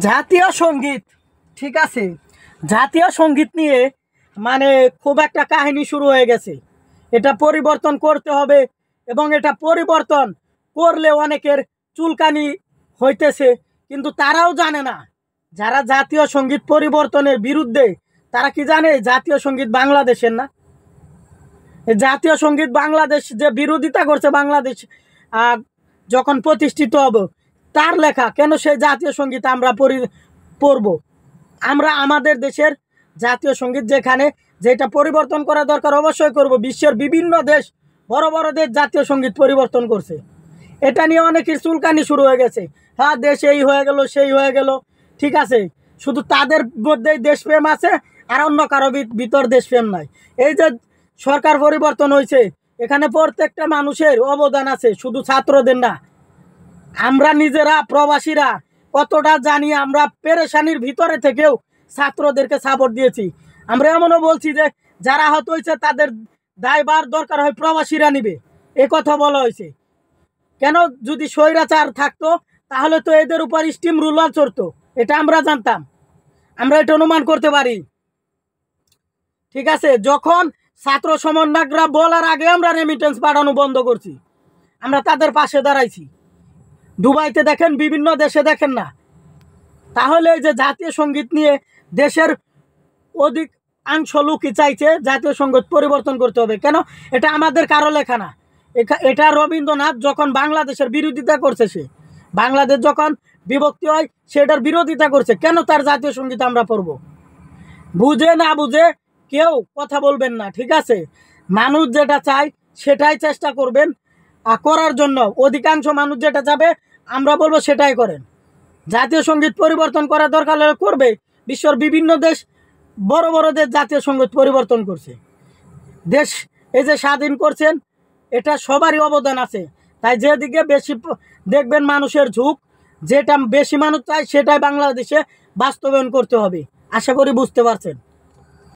জাতীয় সঙ্গীত, ঠিক আছে, জাতীয় সঙ্গীত নিয়ে মানে খুব একটা কাহিনী শুরু হয়ে গেছে। এটা পরিবর্তন করতে হবে এবং এটা পরিবর্তন করলে অনেকের চুলকানি হইতেছে, কিন্তু তারাও জানে না। যারা জাতীয় সঙ্গীত পরিবর্তনের বিরুদ্ধে তারা কি জানে জাতীয় সঙ্গীত বাংলাদেশের না? জাতীয় সঙ্গীত বাংলাদেশ যে বিরোধিতা করছে, বাংলাদেশ যখন প্রতিষ্ঠিত হবে তার লেখা, কেন সেই জাতীয় সঙ্গীত আমরা পড়ব? আমরা আমাদের দেশের জাতীয় সঙ্গীত যেখানে যেটা পরিবর্তন করা দরকার অবশ্যই করব। বিশ্বের বিভিন্ন দেশ, বড় বড় দেশ জাতীয় সঙ্গীত পরিবর্তন করছে। এটা নিয়ে অনেকের চুলকানি শুরু হয়ে গেছে। হ্যাঁ, দেশ এই হয়ে গেল, সেই হয়ে গেল, ঠিক আছে, শুধু তাদের মধ্যেই দেশপ্রেম আছে আর অন্য কারো ভিতর দেশপ্রেম নাই। এই যে সরকার পরিবর্তন হয়েছে, এখানে প্রত্যেকটা মানুষের অবদান আছে, শুধু ছাত্রদের না। আমরা নিজেরা প্রবাসীরা কতটা জানি, আমরা পেরেশানির ভিতরে থেকেও ছাত্রদেরকে সাপোর্ট দিয়েছি। আমরা এমনও বলছি যে যারা আহত হয়েছে তাদের দায়ভার দরকার হয় প্রবাসীরা নিবে, এ কথা বলা হয়েছে। কেন? যদি স্বৈরাচার থাকতো তাহলে তো এদের উপর স্টিম রুলার চড়তো, এটা আমরা জানতাম, আমরা এটা অনুমান করতে পারি, ঠিক আছে। যখন ছাত্র সমন্বয়করা বলার আগে আমরা রেমিটেন্স পাঠানো বন্ধ করছি, আমরা তাদের পাশে দাঁড়াইছি। দুবাইতে দেখেন, বিভিন্ন দেশে দেখেন না? তাহলে এই যে জাতীয় সঙ্গীত নিয়ে দেশের অধিকাংশ লোকই চাইছে জাতীয় সঙ্গীত পরিবর্তন করতে হবে। কেন? এটা আমাদের কারো লেখা না। এটা রবীন্দ্রনাথ যখন বাংলাদেশের বিরোধিতা করছে, সে বাংলাদেশ যখন বিভক্তি হয় সেটার বিরোধিতা করছে, কেন তার জাতীয় সঙ্গীত আমরা পড়ব? বুঝে না বুঝে কেউ কথা বলবেন না, ঠিক আছে। মানুষ যেটা চায় সেটাই চেষ্টা করবেন করার জন্য। অধিকাংশ মানুষ যেটা চাবে আমরা বলবো সেটাই করেন। জাতীয় সঙ্গীত পরিবর্তন করা দরকার হলে করবে। বিশ্বের বিভিন্ন দেশ, বড় বড় দেশ জাতীয় সঙ্গীত পরিবর্তন করছে। দেশ এই যে স্বাধীন করছেন, এটা সবারই অবদান আছে। তাই যেদিকে বেশি দেখবেন মানুষের ঝুঁক, যেটা বেশি মানুষ চায় সেটাই বাংলাদেশে বাস্তবায়ন করতে হবে। আশা করি বুঝতে পারছেন।